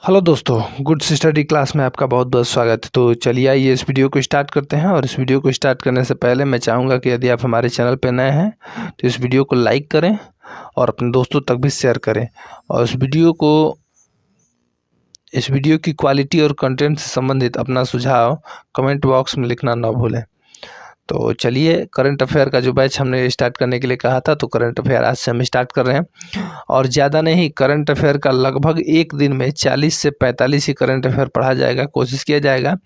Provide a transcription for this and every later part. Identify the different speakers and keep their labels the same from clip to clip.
Speaker 1: Hello दोस्तों, good study class में आपका बहुत बहुत स्वागत है। तो चलिए आइए इस वीडियो को स्टार्ट करते हैं। और इस वीडियो को स्टार्ट करने से पहले मैं चाहूँगा कि यदि आप हमारे चैनल पर नए हैं तो इस वीडियो को लाइक करें और अपने दोस्तों तक भी शेयर करें। और इस वीडियो की क्वालिटी और कंटेंट से संबंधित अपना सुझाव कमेंट बॉक्स में लिखना ना भूलें। तो चलिए, करंट अफेयर का जो बैच हमने स्टार्ट करने के लिए कहा था, तो करंट अफेयर आज से हम स्टार्ट कर रहे हैं। और ज़्यादा नहीं, करंट अफेयर का लगभग एक दिन में 40 से 45 ही करंट अफेयर पढ़ा जाएगा। कोशिश किया जाएगा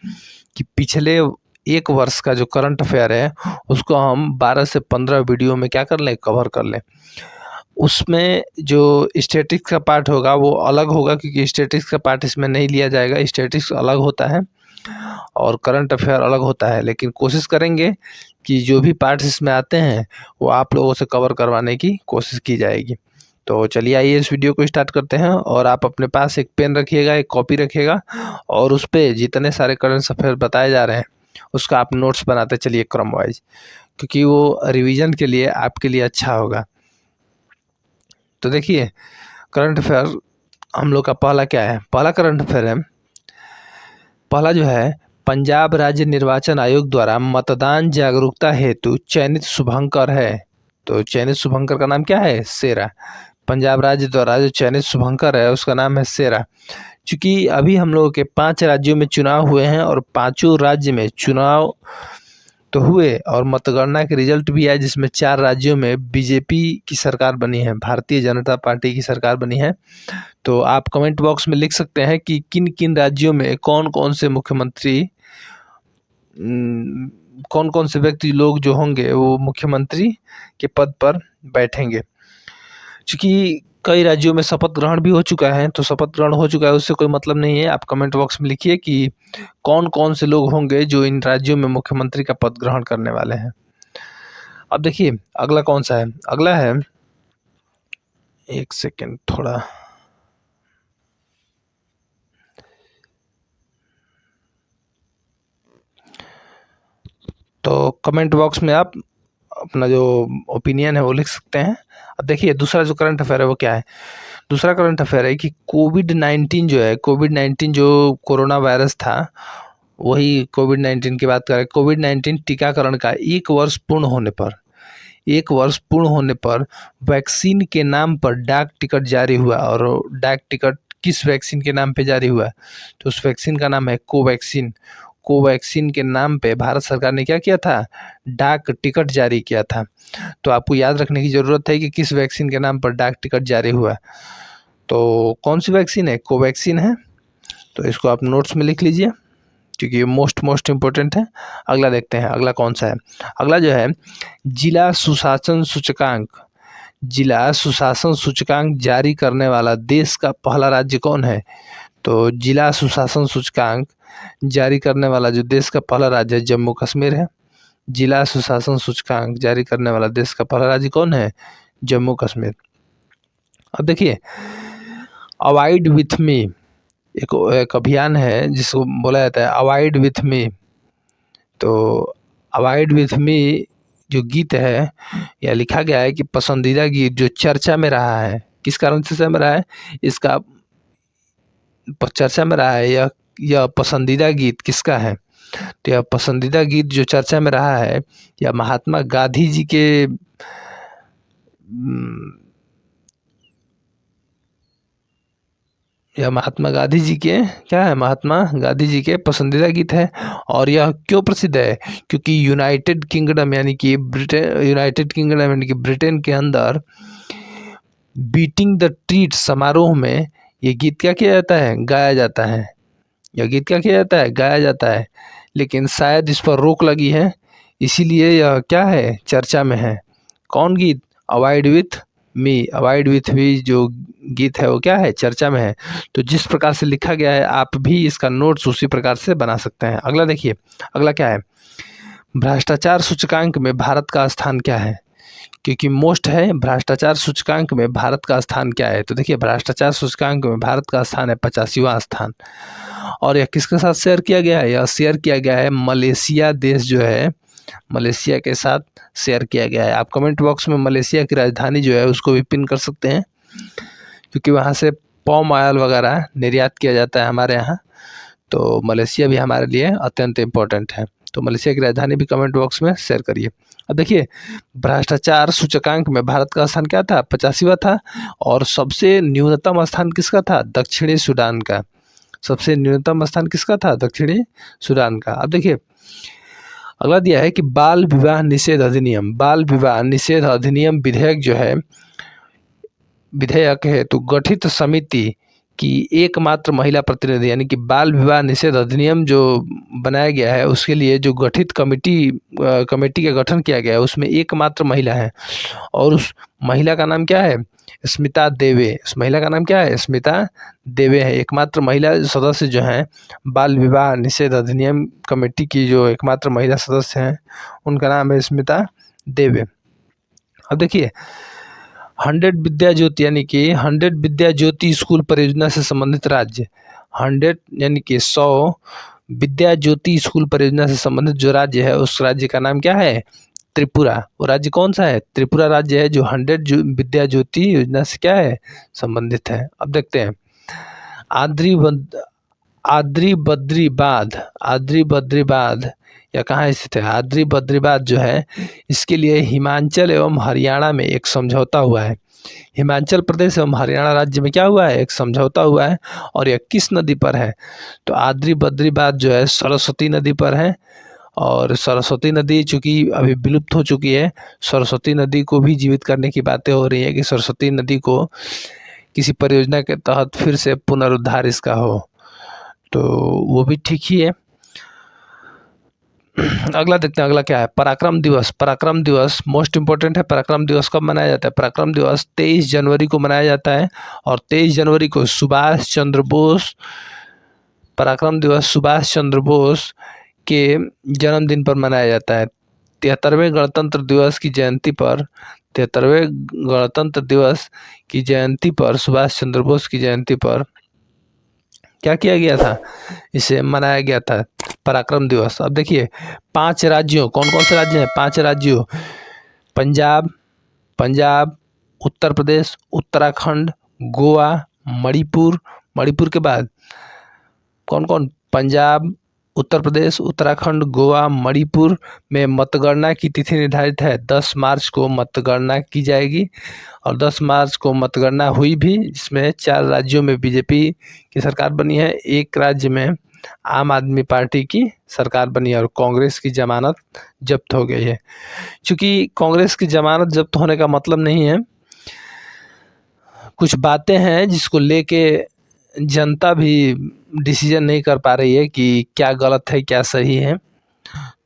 Speaker 1: कि पिछले एक वर्ष का जो करंट अफेयर है उसको हम 12 से 15 वीडियो में क्या कर लें, कवर कर लें। उसमें जो स्टैटिक्स का पार्ट होगा वो अलग होगा, क्योंकि स्टैटिक्स का पार्ट इसमें नहीं लिया जाएगा। स्टैटिक्स अलग होता है और करंट अफेयर अलग होता है, लेकिन कोशिश करेंगे कि जो भी पार्ट्स इसमें आते हैं वो आप लोगों से कवर करवाने की कोशिश की जाएगी। तो चलिए आइए इस वीडियो को स्टार्ट करते हैं। और आप अपने पास एक पेन रखिएगा, एक कॉपी रखिएगा, और उस पर जितने सारे करंट अफेयर बताए जा रहे हैं उसका आप नोट्स बनाते चलिए क्रम वाइज, क्योंकि वो रिवीजन के लिए आपके लिए अच्छा होगा। तो देखिए, करंट अफेयर हम लोग का पहला क्या है। पहला करंट अफेयर है, पहला जो है, पंजाब राज्य निर्वाचन आयोग द्वारा मतदान जागरूकता हेतु चयनित शुभंकर है। तो चयनित शुभंकर का नाम क्या है, शेरा। पंजाब राज्य द्वारा जो चयनित शुभंकर है उसका नाम है शेरा। चूंकि अभी हम लोगों के 5 राज्यों में चुनाव हुए हैं और पांचों राज्य में चुनाव तो हुए और मतगणना के रिजल्ट भी आए, जिसमें 4 राज्यों में बीजेपी की सरकार बनी है, भारतीय जनता पार्टी की सरकार बनी है। तो आप कमेंट बॉक्स में लिख सकते हैं कि किन किन राज्यों में कौन कौन से मुख्यमंत्री, कौन कौन से व्यक्ति लोग जो होंगे वो मुख्यमंत्री के पद पर बैठेंगे। क्योंकि कई राज्यों में शपथ ग्रहण भी हो चुका है, तो शपथ ग्रहण हो चुका है उससे कोई मतलब नहीं है। आप कमेंट बॉक्स में लिखिए कि कौन कौन से लोग होंगे जो इन राज्यों में मुख्यमंत्री का पद ग्रहण करने वाले हैं। अब देखिए अगला कौन सा है। अगला है, एक सेकेंड थोड़ा, तो कमेंट बॉक्स में आप अपना जो ओपिनियन है वो लिख सकते हैं। अब देखिए दूसरा जो करंट अफेयर है वो क्या है। दूसरा करंट अफेयर है कि कोविड-19 जो है, कोविड-19 जो कोरोना वायरस था, वही कोविड-19 की बात करें। कोविड-19 टीकाकरण का 1 वर्ष पूर्ण होने पर वैक्सीन के नाम पर डाक टिकट जारी हुआ। और डाक टिकट किस वैक्सीन के नाम पे जारी हुआ, तो उस वैक्सीन का नाम है कोवैक्सीन। कोवैक्सीन के नाम पे भारत सरकार ने क्या किया था, डाक टिकट जारी किया था। तो आपको याद रखने की ज़रूरत है कि किस वैक्सीन के नाम पर डाक टिकट जारी हुआ। तो कौन सी वैक्सीन है, कोवैक्सीन है। तो इसको आप नोट्स में लिख लीजिए, क्योंकि ये मोस्ट इम्पोर्टेंट है। अगला देखते हैं, अगला कौन सा है। अगला जो है, जिला सुशासन सूचकांक। जिला सुशासन सूचकांक जारी करने वाला देश का पहला राज्य कौन है। तो जिला सुशासन सूचकांक जारी करने वाला जो देश का पहला राज्य है, जम्मू कश्मीर है। जिला सुशासन सूचकांक जारी करने वाला देश का पहला राज्य कौन है, जम्मू कश्मीर। अब देखिए, अवॉइड विथ मी एक अभियान है जिसको बोला जाता है अवॉइड विथ मी। तो अवॉइड विथ मी जो गीत है, या लिखा गया है कि पसंदीदा गीत जो चर्चा में रहा है, किस कारण चर्चा में रहा है, इसका चर्चा में रहा है, यह पसंदीदा गीत किसका है। तो यह पसंदीदा गीत जो चर्चा में रहा है, यह महात्मा गांधी जी के क्या है, महात्मा गांधी जी के पसंदीदा गीत है। और यह क्यों प्रसिद्ध है, क्योंकि यूनाइटेड किंगडम यानी कि ब्रिटेन के अंदर बीटिंग द ट्रीट समारोह में ये गीत क्या किया जाता है, गाया जाता है। यह गीत क्या किया जाता है, गाया जाता है। लेकिन शायद इस पर रोक लगी है, इसीलिए यह क्या है, चर्चा में है। कौन गीत, avoid with me. Avoid with me जो गीत है वो क्या है, चर्चा में है। तो जिस प्रकार से लिखा गया है आप भी इसका नोट्स उसी प्रकार से बना सकते हैं। अगला देखिए, अगला क्या है, भ्रष्टाचार सूचकांक में भारत का स्थान क्या है। क्योंकि मोस्ट है, भ्रष्टाचार सूचकांक में भारत का स्थान क्या है। तो देखिए, भ्रष्टाचार सूचकांक में भारत का स्थान है 85वां स्थान। और यह किसके साथ शेयर किया गया है, यह शेयर किया गया है मलेशिया देश जो है, मलेशिया के साथ शेयर किया गया है। आप कमेंट बॉक्स में मलेशिया की राजधानी जो है उसको भी पिन कर सकते हैं, क्योंकि वहाँ से पॉम ऑयल वगैरह निर्यात किया जाता है हमारे यहाँ। तो मलेशिया भी हमारे लिए अत्यंत इम्पोर्टेंट है। तो मलेशिया की राजधानी भी कमेंट बॉक्स में शेयर करिए। अब देखिए, भ्रष्टाचार सूचकांक में भारत का स्थान क्या था? 85वां था। और सबसे न्यूनतम स्थान किसका था? दक्षिणी सूडान का। सबसे न्यूनतम स्थान किसका था? दक्षिणी सूडान का। अब देखिए, अगला दिया है कि बाल विवाह निषेध अधिनियम। बाल विवाह निषेध अधिनियम विधेयक जो है, विधेयक हेतु गठित समिति की एकमात्र महिला प्रतिनिधि, यानी कि बाल विवाह निषेध अधिनियम जो बनाया गया है उसके लिए जो गठित कमेटी का गठन किया गया है उसमें एकमात्र महिला है। और उस महिला का नाम क्या है? स्मिता देवे। उस महिला का नाम क्या है? स्मिता देवे है। एकमात्र महिला सदस्य जो हैं बाल विवाह निषेध अधिनियम कमेटी की, जो एकमात्र महिला सदस्य हैं उनका नाम है स्मिता देवे। अब देखिए, 100 विद्या ज्योति, यानी कि 100 विद्या ज्योति स्कूल परियोजना से संबंधित राज्य, 100 यानी कि 100 विद्या ज्योति स्कूल परियोजना से संबंधित जो राज्य है उस राज्य का नाम क्या है? त्रिपुरा। वो राज्य कौन सा है? त्रिपुरा राज्य है, जो 100 विद्या ज्योति योजना से क्या है? संबंधित है। अब देखते हैं, आद्री बद्रीबाद या कहाँ स्थित है? आद्री बद्रीबाद जो है, इसके लिए हिमाचल एवं हरियाणा में एक समझौता हुआ है। हिमाचल प्रदेश एवं हरियाणा राज्य में क्या हुआ है? एक समझौता हुआ है। और यह किस नदी पर है? तो आद्री बद्रीबाद जो है सरस्वती नदी पर है। और सरस्वती नदी चूँकि अभी विलुप्त हो चुकी है, सरस्वती नदी को भी जीवित करने की बातें हो रही है कि सरस्वती नदी को किसी परियोजना के तहत फिर से पुनरुद्धार इसका हो, तो वो भी ठीक ही है। अगला देखते हैं, अगला क्या है? पराक्रम दिवस। पराक्रम दिवस मोस्ट इम्पोर्टेंट है। पराक्रम दिवस कब मनाया जाता है? पराक्रम दिवस 23 जनवरी को मनाया जाता है। और 23 जनवरी को सुभाष चंद्र बोस, पराक्रम दिवस सुभाष चंद्र बोस के जन्मदिन पर मनाया जाता है। 73वें गणतंत्र दिवस की जयंती पर, 73वें गणतंत्र दिवस की जयंती पर, सुभाष चंद्र बोस की जयंती पर क्या किया गया था? इसे मनाया गया था, पराक्रम दिवस। अब देखिए, 5 राज्यों, कौन कौन से राज्य हैं? 5 राज्यों, पंजाब, उत्तर प्रदेश, उत्तराखंड, गोवा, मणिपुर। मणिपुर के बाद कौन कौन? पंजाब, उत्तर प्रदेश, उत्तराखंड, गोवा, मणिपुर में मतगणना की तिथि निर्धारित है। 10 मार्च को मतगणना की जाएगी। और 10 मार्च को मतगणना हुई भी, जिसमें 4 राज्यों में बीजेपी की सरकार बनी है, 1 राज्य में आम आदमी पार्टी की सरकार बनी है और कांग्रेस की जमानत जब्त हो गई है। क्योंकि कांग्रेस की जमानत जब्त होने का मतलब नहीं है, कुछ बातें हैं जिसको लेके जनता भी डिसीजन नहीं कर पा रही है कि क्या गलत है क्या सही है।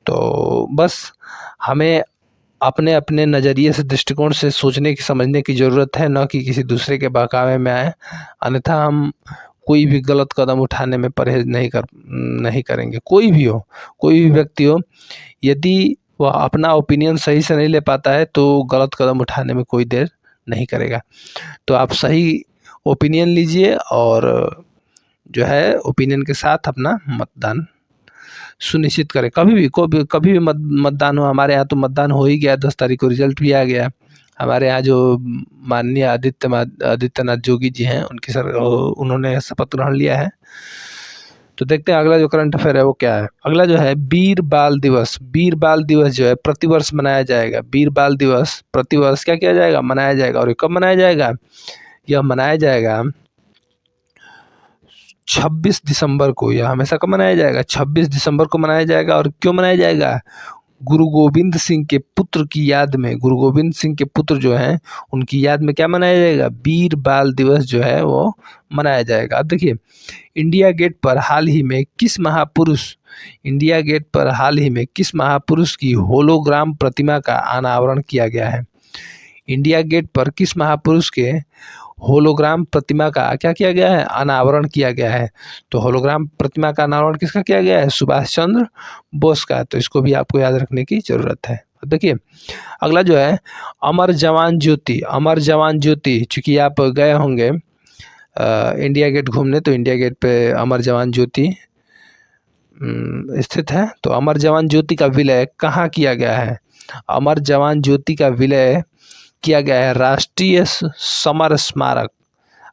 Speaker 1: तो बस हमें अपने अपने नज़रिए से, दृष्टिकोण से सोचने की समझने की ज़रूरत है, न कि किसी दूसरे के बहकावे में आए। अन्यथा हम कोई भी गलत कदम उठाने में परहेज नहीं करेंगे। कोई भी हो, कोई भी व्यक्ति हो, यदि वह अपना ओपिनियन सही से नहीं ले पाता है तो गलत कदम उठाने में कोई देर नहीं करेगा। तो आप सही ओपिनियन लीजिए और जो है ओपिनियन के साथ अपना मतदान सुनिश्चित करें। कभी भी मतदान हो। हमारे यहाँ तो मतदान हो ही गया, 10 तारीख को रिजल्ट भी आ गया। हमारे यहाँ जो माननीय आदित्यनाथ जोगी जी हैं, उन्होंने शपथ ग्रहण लिया है। तो देखते हैं अगला जो करंट अफेयर है वो क्या है। अगला जो है वीर बाल दिवस। वीर बाल दिवस जो है प्रतिवर्ष मनाया जाएगा। वीर बाल दिवस प्रतिवर्ष क्या किया जाएगा? मनाया जाएगा। और ये कब मनाया जाएगा? यह मनाया जाएगा 26 दिसंबर को। यह हमेशा कब मनाया जाएगा? 26 दिसंबर को मनाया जाएगा। और क्यों मनाया जाएगा? गुरु गोविंद सिंह के पुत्र की याद में। गुरु गोविंद सिंह के पुत्र जो हैं उनकी याद में क्या मनाया जाएगा? वीर बाल दिवस जो है वो मनाया जाएगा। अब देखिए, इंडिया गेट पर हाल ही में किस महापुरुष की होलोग्राम प्रतिमा का अनावरण किया गया है? इंडिया गेट पर किस महापुरुष के होलोग्राम प्रतिमा का क्या किया गया है? अनावरण किया गया है। तो होलोग्राम प्रतिमा का अनावरण किसका किया गया है? सुभाष चंद्र बोस का। तो इसको भी आपको याद रखने की जरूरत है। देखिए, अगला जो है अमर जवान ज्योति। अमर जवान ज्योति, चूंकि आप गए होंगे इंडिया गेट घूमने, तो इंडिया गेट पे अमर जवान ज्योति स्थित है। तो अमर जवान ज्योति का विलय कहाँ किया गया है? अमर जवान ज्योति का विलय किया गया है राष्ट्रीय समर स्मारक।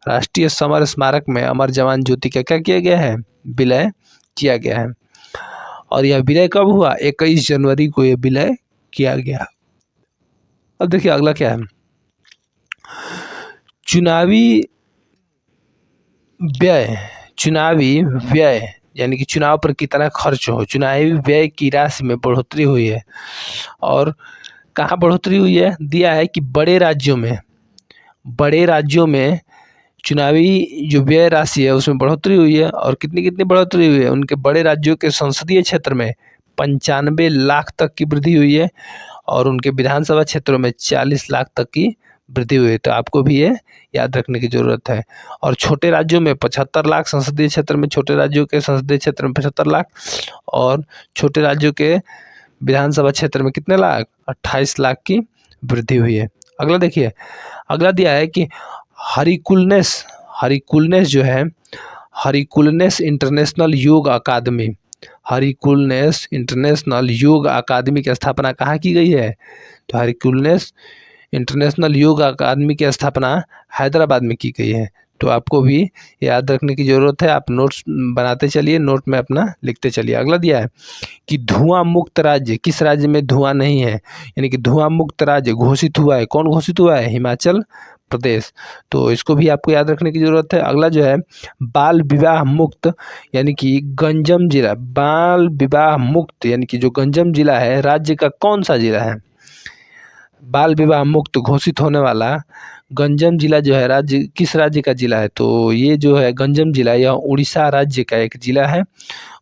Speaker 1: राष्ट्रीय समर स्मारक में अमर जवान ज्योति का क्या किया गया है, विलय किया गया है। और यह विलय कब हुआ, 21 जनवरी को यह विलय किया गया। अब देखिए अगला क्या है, चुनावी व्यय यानी कि चुनाव पर कितना खर्च हो, चुनावी व्यय की राशि में बढ़ोतरी हुई है। और कहाँ बढ़ोतरी हुई है, दिया है कि बड़े राज्यों में चुनावी जो व्यय राशि है उसमें बढ़ोतरी हुई है। और कितनी बढ़ोतरी हुई है, उनके बड़े राज्यों के संसदीय क्षेत्र में 95 लाख तक की वृद्धि हुई है और उनके विधानसभा क्षेत्रों में 40 लाख तक की वृद्धि हुई है। तो आपको भी ये याद रखने की जरूरत है। और छोटे राज्यों में 75 लाख, संसदीय क्षेत्र में छोटे राज्यों के संसदीय क्षेत्र में 75 लाख और छोटे राज्यों के विधानसभा क्षेत्र में कितने लाख, 28 लाख की वृद्धि हुई है। अगला देखिए, अगला दिया है कि हरिकुलनेस जो है, हरिकुलनेस इंटरनेशनल योग अकादमी, हरिकुलनेस इंटरनेशनल योग अकादमी की स्थापना कहाँ की गई है, तो हरिकुलनेस इंटरनेशनल योग अकादमी की स्थापना हैदराबाद में की गई है। तो आपको भी याद रखने की ज़रूरत है, आप नोट्स बनाते चलिए, नोट में अपना लिखते चलिए। अगला दिया है कि धुआं मुक्त राज्य, किस राज्य में धुआं नहीं है, यानी कि धुआं मुक्त राज्य घोषित हुआ है, कौन घोषित हुआ है, हिमाचल प्रदेश। तो इसको भी आपको याद रखने की ज़रूरत है। अगला जो है बाल विवाह मुक्त, यानी कि गंजम जिला, बाल विवाह मुक्त यानी कि जो गंजम जिला है राज्य का कौन सा जिला है, बाल विवाह मुक्त घोषित होने वाला गंजम जिला जो है राज्य, किस राज्य का जिला है, तो ये जो है गंजम जिला यह उड़ीसा राज्य का एक जिला है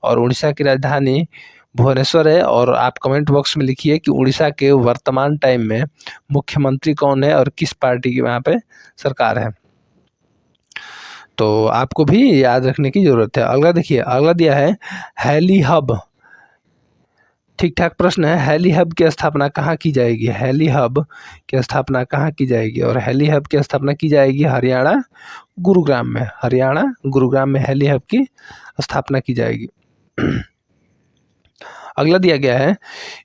Speaker 1: और उड़ीसा की राजधानी भुवनेश्वर है। और आप कमेंट बॉक्स में लिखिए कि उड़ीसा के वर्तमान टाइम में मुख्यमंत्री कौन है और किस पार्टी की वहाँ पे सरकार है। तो आपको भी याद रखने की ज़रूरत है। अगला देखिए, अगला दिया है हेली हब, ठीक ठाक प्रश्न है, हेली हब की स्थापना कहाँ की जाएगी, हेली हब की स्थापना कहाँ की जाएगी, और हेली हब की स्थापना की जाएगी हरियाणा गुरुग्राम में, हरियाणा गुरुग्राम में हेली हब की स्थापना की जाएगी। अगला दिया गया है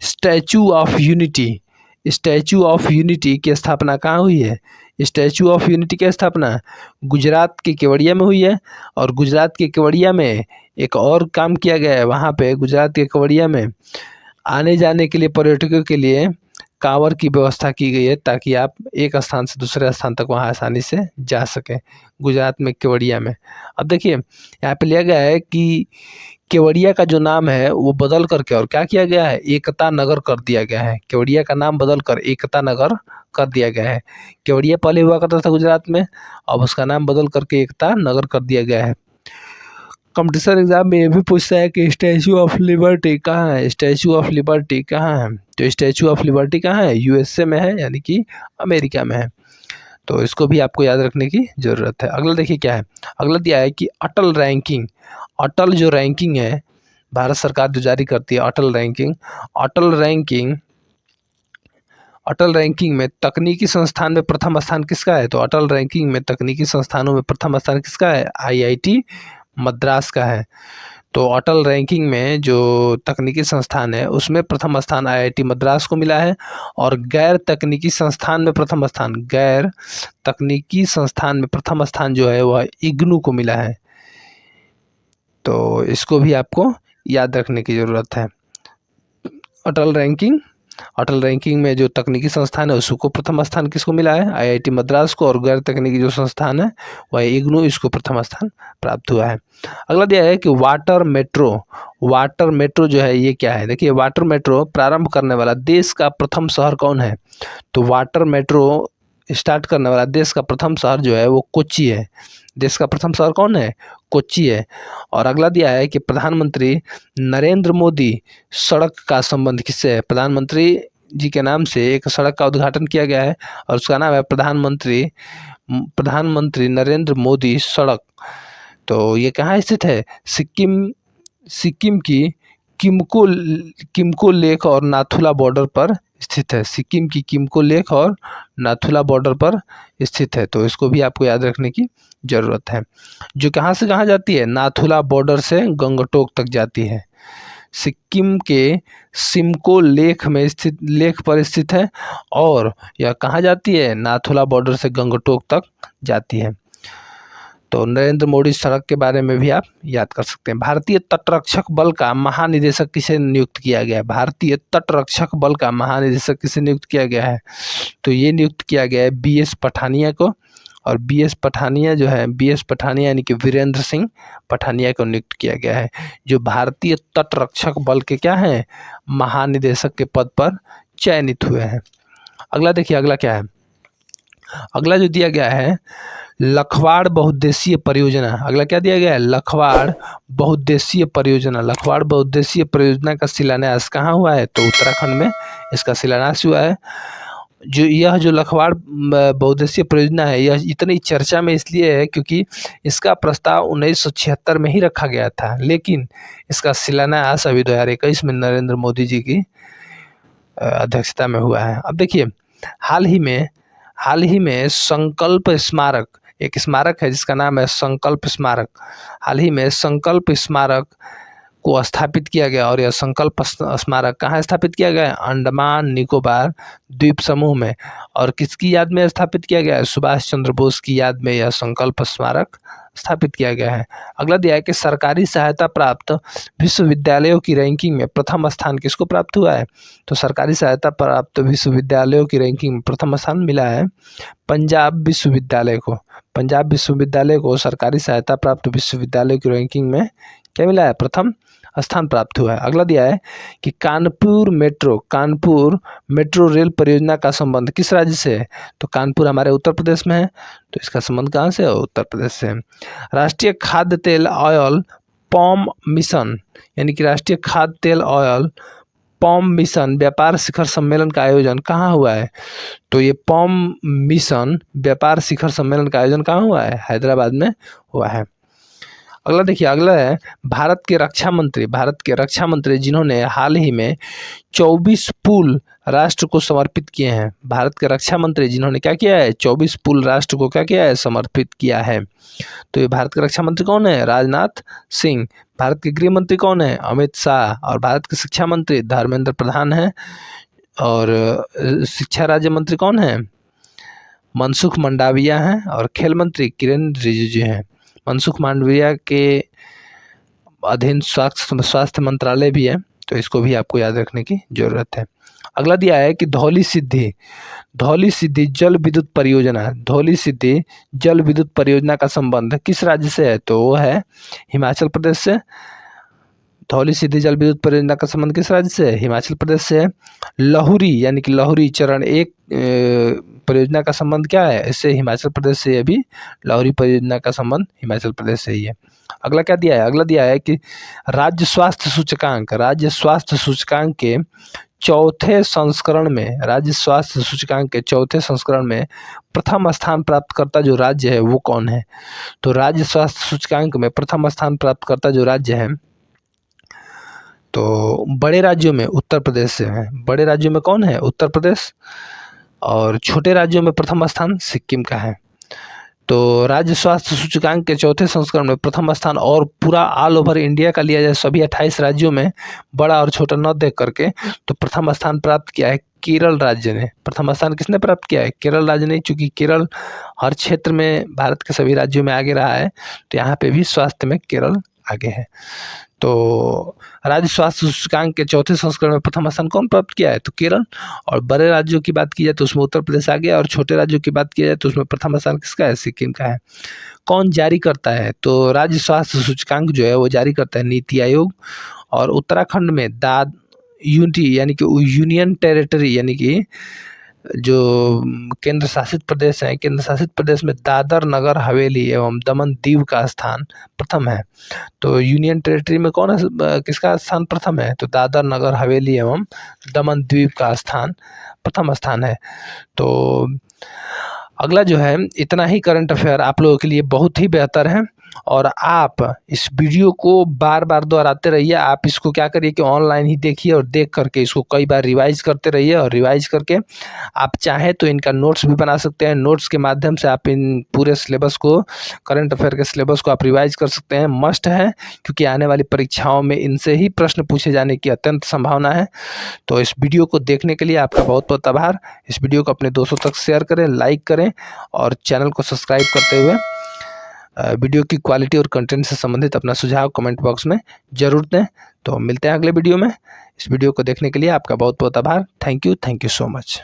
Speaker 1: statue of unity, statue of unity की स्थापना कहाँ हुई है, स्टैचू ऑफ यूनिटी की स्थापना गुजरात के केवड़िया में हुई है। और गुजरात के केवड़िया में एक और काम किया गया है, वहाँ पे गुजरात के केवड़िया में आने जाने के लिए पर्यटकों के लिए कांवर की व्यवस्था की गई है ताकि आप एक स्थान से दूसरे स्थान तक वहाँ आसानी से जा सकें, गुजरात में केवड़िया में। अब देखिए यहाँ पे लिया गया है कि केवड़िया का जो नाम है वो बदल करके और क्या किया गया है, एकता नगर कर दिया गया है। केवड़िया का नाम बदल कर एकता नगर कर दिया गया है। केवड़िया पहले हुआ करता था गुजरात में, अब उसका नाम बदल करके एकता नगर कर दिया गया है। कंपटीशन एग्जाम में ये भी पूछता है कि स्टैचू ऑफ लिबर्टी कहाँ है, स्टैचू ऑफ लिबर्टी कहाँ है, तो स्टैचू ऑफ लिबर्टी कहाँ है, यूएसए में है, यानी कि अमेरिका में है। तो इसको भी आपको याद रखने की ज़रूरत है। अगला देखिए क्या है, अगला दिया है कि अटल रैंकिंग, अटल जो रैंकिंग है भारत सरकार जो जारी करती है अटल रैंकिंग, अटल रैंकिंग में तकनीकी संस्थान में प्रथम स्थान किसका है, तो अटल रैंकिंग में तकनीकी संस्थानों में प्रथम स्थान किसका है, आईआईटी मद्रास का है। तो अटल रैंकिंग में जो तकनीकी संस्थान है उसमें प्रथम स्थान आईआईटी मद्रास को मिला है। और गैर तकनीकी संस्थान में प्रथम स्थान, गैर तकनीकी संस्थान में प्रथम स्थान जो है वह इग्नू को मिला है। तो इसको भी आपको याद रखने की ज़रूरत है। अटल रैंकिंग में जो तकनीकी संस्थान है उसको प्रथम स्थान किसको मिला है, आईआईटी मद्रास को, और गैर तकनीकी जो संस्थान है वह इग्नू, इसको प्रथम स्थान प्राप्त हुआ है। अगला दिया है कि वाटर मेट्रो जो है ये क्या है, देखिए वाटर मेट्रो प्रारंभ करने वाला देश का प्रथम शहर कौन है, तो वाटर मेट्रो स्टार्ट करने वाला देश का प्रथम शहर जो है वो कोच्चि है। देश का प्रथम शहर कौन है, कोच्चि है। और अगला दिया है कि प्रधानमंत्री नरेंद्र मोदी सड़क का संबंध किससे है, प्रधानमंत्री जी के नाम से एक सड़क का उद्घाटन किया गया है और उसका नाम है प्रधानमंत्री नरेंद्र मोदी सड़क। तो ये कहाँ स्थित है, सिक्किम की किमको लेक और नाथुला बॉर्डर पर स्थित है, सिक्किम की किमको लेक और नाथुला बॉर्डर पर स्थित है। तो इसको भी आपको याद रखने की ज़रूरत है। जो कहाँ से कहाँ जाती है, नाथुला बॉर्डर से गंगटोक तक जाती है। सिक्किम के सिमको लेक पर स्थित है और यह कहाँ जाती है, नाथुला बॉर्डर से गंगटोक तक जाती है। तो नरेंद्र मोदी सड़क के बारे में भी आप याद कर सकते हैं। भारतीय तटरक्षक बल का महानिदेशक किसे नियुक्त किया गया है? भारतीय तटरक्षक बल का महानिदेशक किसे नियुक्त किया गया है? तो ये नियुक्त किया गया है BS पठानिया को। और BS पठानिया जो है, BS पठानिया यानी कि वीरेंद्र सिंह पठानिया को नियुक्त किया गया है, जो भारतीय तटरक्षक बल के क्या हैं, महानिदेशक के पद पर चयनित हुए हैं। अगला देखिए, अगला क्या है? अगला जो दिया गया है लखवाड़ बहुउद्देशीय परियोजना। अगला क्या दिया गया है? लखवाड़ बहुउद्देशीय परियोजना। लखवाड़ बहुउद्देशीय परियोजना का शिलान्यास कहाँ हुआ है? तो उत्तराखंड में इसका शिलान्यास हुआ है। जो लखवाड़ बहुउद्देशीय परियोजना है, यह इतनी चर्चा में इसलिए है क्योंकि इसका प्रस्ताव 1976 में ही रखा गया था, लेकिन इसका शिलान्यास अभी 2021 में नरेंद्र मोदी जी की अध्यक्षता में हुआ है। अब देखिए, हाल ही में संकल्प स्मारक, एक स्मारक है जिसका नाम है संकल्प स्मारक। हाल ही में संकल्प स्मारक को स्थापित किया गया, और यह संकल्प स्मारक कहाँ स्थापित किया गया है? अंडमान निकोबार द्वीप समूह में। और किसकी याद में स्थापित किया गया है? सुभाष चंद्र बोस की याद में यह संकल्प स्मारक स्थापित किया गया है। अगला दिया है कि सरकारी सहायता प्राप्त विश्वविद्यालयों की रैंकिंग में प्रथम स्थान किसको प्राप्त हुआ है? तो सरकारी सहायता प्राप्त विश्वविद्यालयों की रैंकिंग में प्रथम स्थान मिला है पंजाब विश्वविद्यालय को। पंजाब विश्वविद्यालय को सरकारी सहायता प्राप्त विश्वविद्यालय की रैंकिंग में क्या मिला है? प्रथम स्थान प्राप्त हुआ है। अगला दिया है कि कानपुर मेट्रो रेल परियोजना का संबंध किस राज्य से है? तो कानपुर हमारे उत्तर प्रदेश में है, तो इसका संबंध कहाँ से है? उत्तर प्रदेश से। राष्ट्रीय खाद्य तेल ऑयल पॉम मिशन, यानी कि राष्ट्रीय खाद्य तेल ऑयल पॉम मिशन व्यापार शिखर सम्मेलन का आयोजन कहाँ हुआ है? तो ये पॉम मिशन व्यापार शिखर सम्मेलन का आयोजन कहाँ हुआ है? हैदराबाद में हुआ है। अगला देखिए, अगला है भारत के रक्षा मंत्री जिन्होंने हाल ही में 24 पुल राष्ट्र को समर्पित किए हैं। भारत के रक्षा मंत्री जिन्होंने क्या किया है? 24 पुल राष्ट्र को क्या किया है? समर्पित किया है। तो ये भारत के रक्षा मंत्री कौन है? राजनाथ सिंह। भारत के गृह मंत्री कौन है? अमित शाह। और भारत के शिक्षा मंत्री धर्मेंद्र प्रधान है। और शिक्षा राज्य मंत्री कौन है? मनसुख मंडाविया हैं। और खेल मंत्री किरेन रिजिजू हैं। मनसुख मांडविया के अधीन स्वास्थ्य मंत्रालय भी है, तो इसको भी आपको याद रखने की जरूरत है। अगला दिया है कि धौली सिद्धि जल विद्युत परियोजना का संबंध किस राज्य से है? तो वो है हिमाचल प्रदेश से। धौली सिद्धि जल विद्युत परियोजना का संबंध किस राज्य से है? हिमाचल प्रदेश से है। लहुरी यानी कि लहुरी चरण 1 परियोजना का संबंध क्या है? इससे हिमाचल प्रदेश से, ये भी लहुरी परियोजना का संबंध हिमाचल प्रदेश से ही है। अगला क्या दिया है? अगला दिया है कि राज्य स्वास्थ्य सूचकांक के चौथे संस्करण में प्रथम स्थान प्राप्तकर्ता जो राज्य है वो कौन है? तो राज्य स्वास्थ्य सूचकांक में प्रथम स्थान प्राप्तकर्ता जो राज्य है, तो बड़े राज्यों में उत्तर प्रदेश से है। बड़े राज्यों में कौन है? उत्तर प्रदेश। और छोटे राज्यों में प्रथम स्थान सिक्किम का है। तो राज्य स्वास्थ्य सूचकांक के चौथे संस्करण में प्रथम स्थान, और पूरा ऑल ओवर इंडिया का लिया जाए सभी 28 राज्यों में बड़ा और छोटा न देख करके, तो प्रथम स्थान प्राप्त किया है केरल राज्य ने। प्रथम स्थान किसने प्राप्त किया है? केरल राज्य ने, चूँकि केरल हर क्षेत्र में भारत के सभी राज्यों में आगे रहा है, तो यहाँ पे भी स्वास्थ्य में केरल आगे है। तो राज्य स्वास्थ्य सूचकांक के चौथे संस्करण में प्रथम स्थान कौन प्राप्त किया है? तो केरल। और बड़े राज्यों की बात की जाए तो उसमें उत्तर प्रदेश आ गया, और छोटे राज्यों की बात की जाए तो उसमें प्रथम स्थान किसका है? सिक्किम का है। कौन जारी करता है? तो राज्य स्वास्थ्य सूचकांक जो है वो जारी करता है नीति आयोग। और उत्तराखंड में यूनिटी यानी कि यूनियन टेरिटरी यानी कि जो केंद्र शासित प्रदेश है, केंद्र शासित प्रदेश में दादर नगर हवेली एवं दमन दीव का स्थान प्रथम है। तो यूनियन टेरिटरी में कौन है, किसका स्थान प्रथम है? तो दादर नगर हवेली एवं दमन द्वीप का स्थान प्रथम स्थान है। तो अगला जो है, इतना ही करंट अफेयर आप लोगों के लिए बहुत ही बेहतर है, और आप इस वीडियो को बार बार दोहराते रहिए। आप इसको क्या करिए कि ऑनलाइन ही देखिए, और देख करके इसको कई बार रिवाइज करते रहिए, और रिवाइज करके आप चाहें तो इनका नोट्स भी बना सकते हैं। नोट्स के माध्यम से आप इन पूरे सिलेबस को, करंट अफेयर के सिलेबस को आप रिवाइज कर सकते हैं। मस्ट है, क्योंकि आने वाली परीक्षाओं में इनसे ही प्रश्न पूछे जाने की अत्यंत संभावना है। तो इस वीडियो को देखने के लिए आपका बहुत बहुत आभार। इस वीडियो को अपने दोस्तों तक शेयर करें, लाइक करें, और चैनल को सब्सक्राइब करते हुए वीडियो की क्वालिटी और कंटेंट से संबंधित अपना सुझाव कमेंट बॉक्स में ज़रूर दें। तो मिलते हैं अगले वीडियो में। इस वीडियो को देखने के लिए आपका बहुत बहुत आभार। Thank you so much.